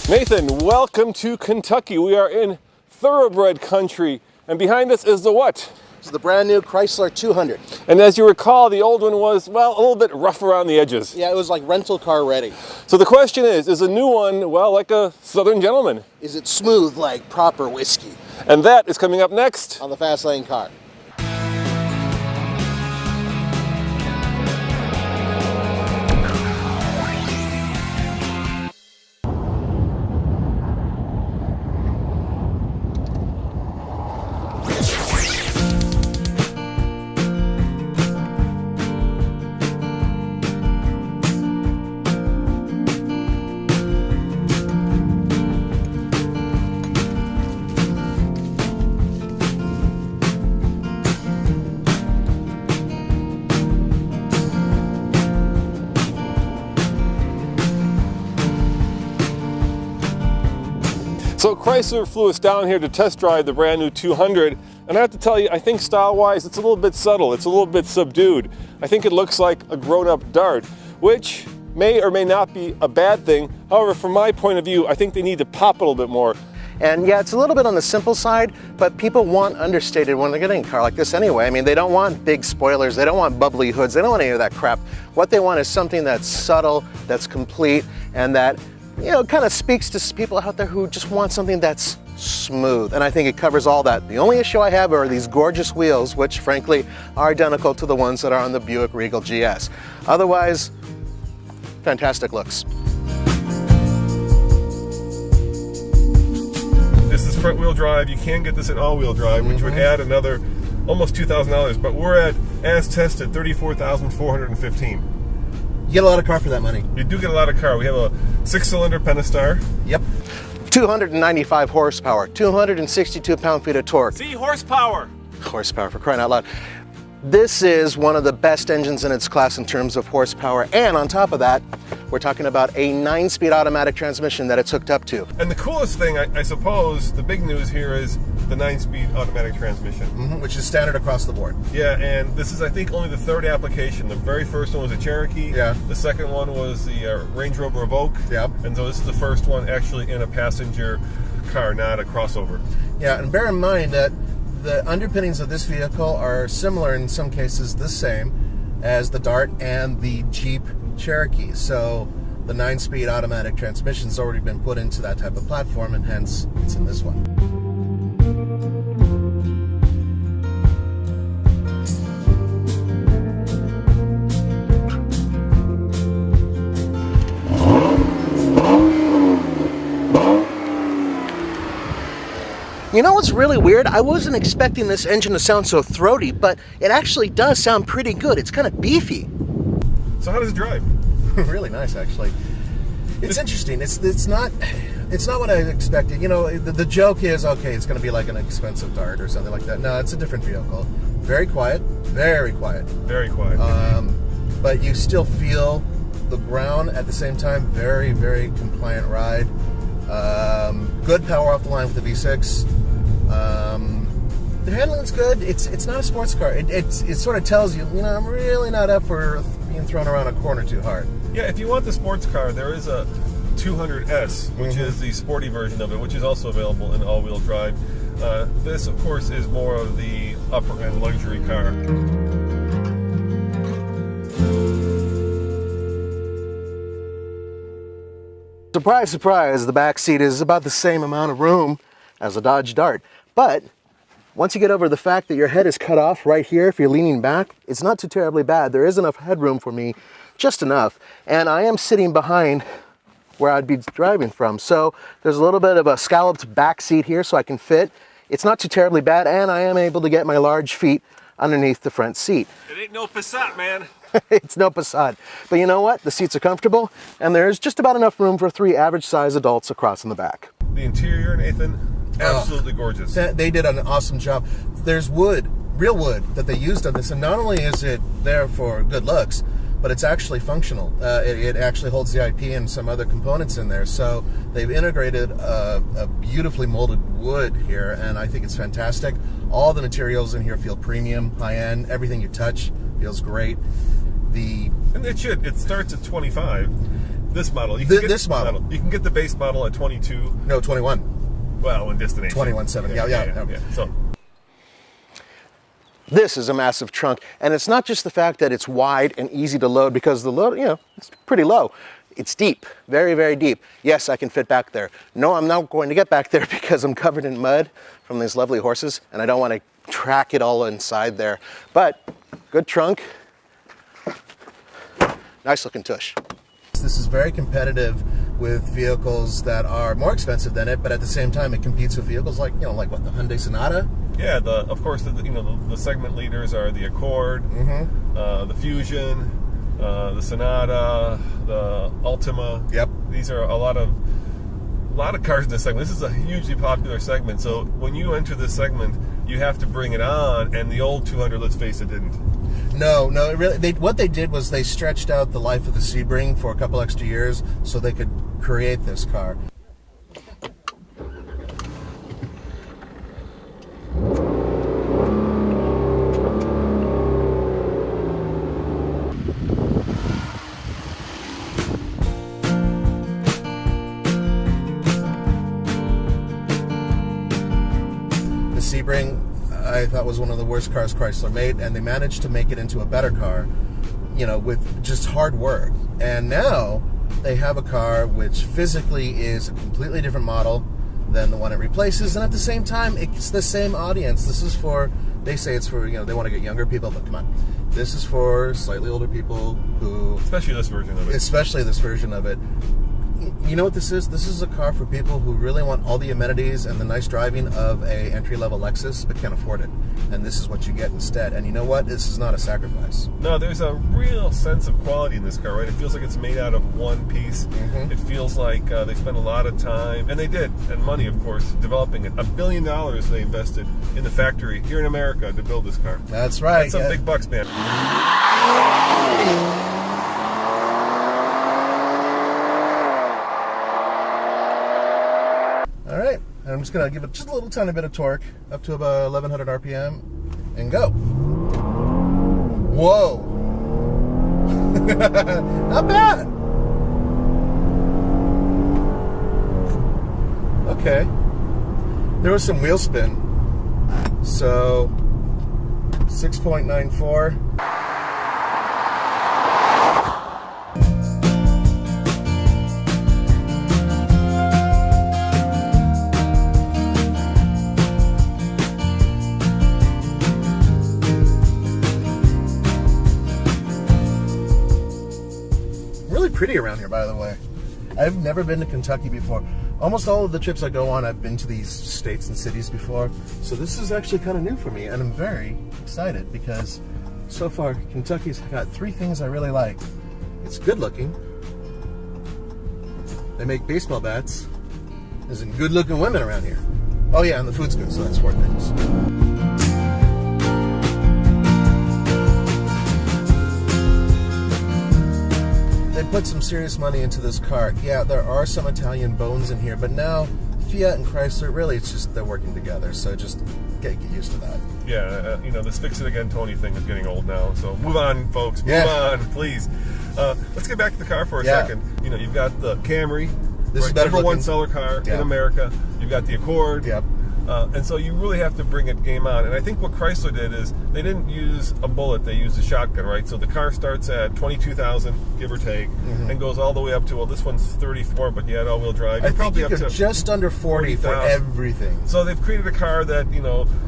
Nathan, welcome to Kentucky. We are in thoroughbred country, and behind us is the what? It's the brand new Chrysler 200. And as you recall, the old one was, well, a little bit rough around the edges. Yeah, it was like rental car ready. So the question is a new one, well, like a Southern gentleman? Is it smooth like proper whiskey? And that is coming up next on the Fast Lane Car. So Chrysler flew us down here to test drive the brand new 200, and I have to tell you, I think style-wise, it's a little bit subtle, it's a little bit subdued. I think it looks like a grown-up Dart, which may or may not be a bad thing. However, from my point of view, I think they need to pop a little bit more. And yeah, it's a little bit on the simple side, but people want understated when they're getting a car like this anyway. I mean, they don't want big spoilers, they don't want bubbly hoods, they don't want any of that crap. What they want is something that's subtle, that's complete, and that, you know, kind of speaks to people out there who just want something that's smooth. And I think it covers all that. The only issue I have are these gorgeous wheels, which frankly are identical to the ones that are on the Buick Regal GS. Otherwise, fantastic looks. This is front wheel drive. You can get this in all wheel drive, which would add another almost $2,000, but we're at, as tested, $34,415. You get a lot of car for that money. You do get a lot of car. We have a 6-cylinder Pentastar. Yep. 295 horsepower, 262 pound-feet of torque. See, horsepower. Horsepower, for crying out loud. This is one of the best engines in its class in terms of horsepower, and on top of that, we're talking about a 9-speed automatic transmission that it's hooked up to. And the coolest thing, I suppose, the big news here is the 9-speed automatic transmission. Which is standard across the board. Yeah, and this is, I think, only the third application. The very first one was a Cherokee. Yeah. The second one was the Range Rover Evoque. Yeah. And so this is the first one actually in a passenger car, not a crossover. Yeah, and bear in mind that the underpinnings of this vehicle are similar, in some cases the same, as the Dart and the Jeep Cherokee. So the 9-speed automatic transmission's already been put into that type of platform, and hence it's in this one. You know what's really weird? I wasn't expecting this engine to sound so throaty, but it actually does sound pretty good. It's kind of beefy. So how does it drive? Really nice, actually. It's interesting. It's not what I expected. You know, the joke is, okay, it's going to be like an expensive Dart or something like that. No, it's a different vehicle. Very quiet, very quiet. Very quiet. But you still feel the ground at the same time. Very, very compliant ride. Good power off the line with the V6. The handling's good. It's not a sports car. It sort of tells you, you know, I'm really not up for being thrown around a corner too hard. Yeah, if you want the sports car, there is a 200S, which is the sporty version of it, which is also available in all-wheel drive. This, of course, is more of the upper-end luxury car. Surprise, surprise, the back seat is about the same amount of room as a Dodge Dart. But once you get over the fact that your head is cut off right here, if you're leaning back, it's not too terribly bad. There is enough headroom for me, just enough. And I am sitting behind where I'd be driving from. So there's a little bit of a scalloped back seat here so I can fit. It's not too terribly bad, and I am able to get my large feet underneath the front seat. It ain't no Passat, man. It's no Passat. But you know what? The seats are comfortable, and there's just about enough room for 3 average-sized adults across in the back. The interior, Nathan, absolutely gorgeous. They did an awesome job. There's wood, real wood, that they used on this, and not only is it there for good looks, but it's actually functional. It actually holds the IP and some other components in there. So they've integrated a beautifully molded wood here, and I think it's fantastic. All the materials in here feel premium, high-end. Everything you touch feels great. And it should. It starts at $25,000. This model. This model. You can get the base model at 22. No, 21. Well, in destination. 21.7. Yeah. So. This is a massive trunk, and it's not just the fact that it's wide and easy to load, because the load, it's pretty low. It's deep, very, very deep. Yes, I can fit back there. No, I'm not going to get back there because I'm covered in mud from these lovely horses, and I don't want to track it all inside there. But good trunk, nice looking tush. This is very competitive with vehicles that are more expensive than it, but at the same time, it competes with vehicles like, like what, the Hyundai Sonata? Yeah, of course, the segment leaders are the Accord, the Fusion, the Sonata, the Altima. Yep. These are a lot of cars in this segment. This is a hugely popular segment. So when you enter this segment, you have to bring it on, and the old 200, let's face it, didn't. No, really. What they did was they stretched out the life of the Sebring for a couple extra years so they could create this car. The Sebring, I thought, was one of the worst cars Chrysler made, and they managed to make it into a better car, with just hard work. And now they have a car which physically is a completely different model than the one it replaces, and at the same time, it's the same audience. This is for, they say it's for, they want to get younger people, but come on. This is for slightly older people who... Especially this version of it. You know what this is? This is a car for people who really want all the amenities and the nice driving of a entry-level Lexus, but can't afford it. And this is what you get instead. And you know what? This is not a sacrifice. No, there's a real sense of quality in this car, right? It feels like it's made out of one piece. It feels like they spent a lot of time, and they did, and money, of course, developing it. $1 billion they invested in the factory here in America to build this car. That's right. That's some big bucks, man. All right, and I'm just gonna give it just a little tiny bit of torque, up to about 1100 RPM, and go. Whoa. Not bad. Okay. There was some wheel spin. So, 6.94. Pretty around here, by the way. I've never been to Kentucky before. Almost all of the trips I go on, I've been to these states and cities before. So this is actually kind of new for me, and I'm very excited because so far Kentucky's got 3 things I really like. It's good looking. They make baseball bats. There's some good looking women around here. Oh yeah, and the food's good, so that's 4 things. They put some serious money into this car. Yeah, there are some Italian bones in here, but now Fiat and Chrysler, really, it's just they're working together. So just get used to that. Yeah, this fix it again Tony thing is getting old now. So move on, folks. Move on, please. Let's get back to the car for a second. You've got the Camry. This is better number one seller car in America. You've got the Accord. Yep. And so you really have to bring it game on. And I think what Chrysler did is they didn't use a bullet, they used a shotgun, right? So the car starts at 22,000, give or take, and goes all the way up to, well, this one's 34, but you had all-wheel drive. I think you could just under 40 for everything. So they've created a car that,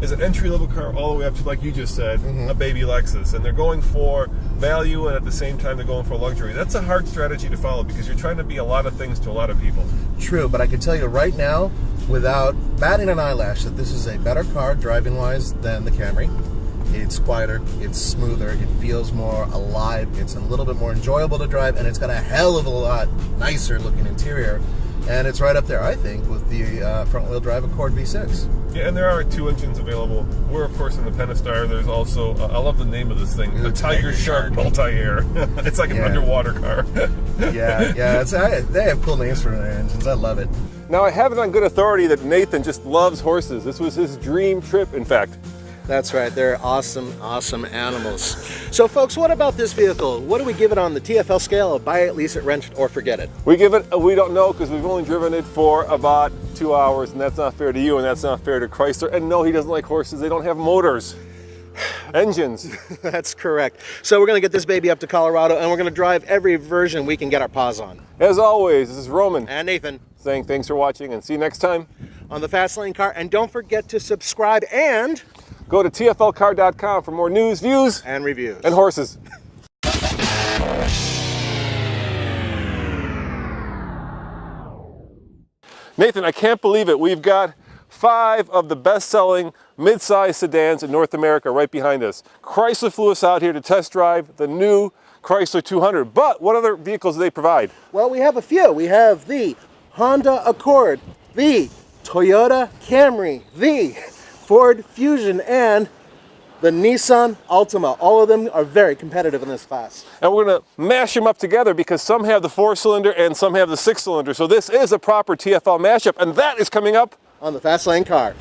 is an entry-level car all the way up to, like you just said, a baby Lexus. And they're going for value, and at the same time, they're going for luxury. That's a hard strategy to follow because you're trying to be a lot of things to a lot of people. True, but I can tell you right now, without batting an eyelash, that this is a better car driving-wise than the Camry. It's quieter, it's smoother, it feels more alive, it's a little bit more enjoyable to drive, and it's got a hell of a lot nicer looking interior. And it's right up there, I think, with the front-wheel drive Accord V6. Yeah, and there are 2 engines available. We're, of course, in the Pentastar. There's also, I love the name of this thing, the Tiger Shark Multi-Air. It's like an underwater car. yeah. They have cool names for their engines. I love it. Now, I have it on good authority that Nathan just loves horses. This was his dream trip, in fact. That's right, they're awesome, awesome animals. So folks, what about this vehicle? What do we give it on the TFL scale of buy it, lease it, rent it, or forget it? We give it, we don't know, because we've only driven it for about 2 hours, and that's not fair to you, and that's not fair to Chrysler. And no, he doesn't like horses. They don't have motors. Engines. That's correct. So we're going to get this baby up to Colorado, and we're going to drive every version we can get our paws on. As always, this is Roman. And Nathan. Saying thanks for watching, and see you next time on the Fast Lane Car. And don't forget to subscribe and go to tflcar.com for more news, views, and reviews. And horses. Nathan, I can't believe it. We've got 5 of the best-selling mid-size sedans in North America right behind us. Chrysler flew us out here to test drive the new Chrysler 200. But what other vehicles do they provide? Well, we have a few. We have the Honda Accord, the Toyota Camry, the Ford Fusion, and the Nissan Altima. All of them are very competitive in this class. And we're going to mash them up together because some have the 4-cylinder and some have the 6-cylinder. So this is a proper TFL mashup, and that is coming up on the Fast Lane Car.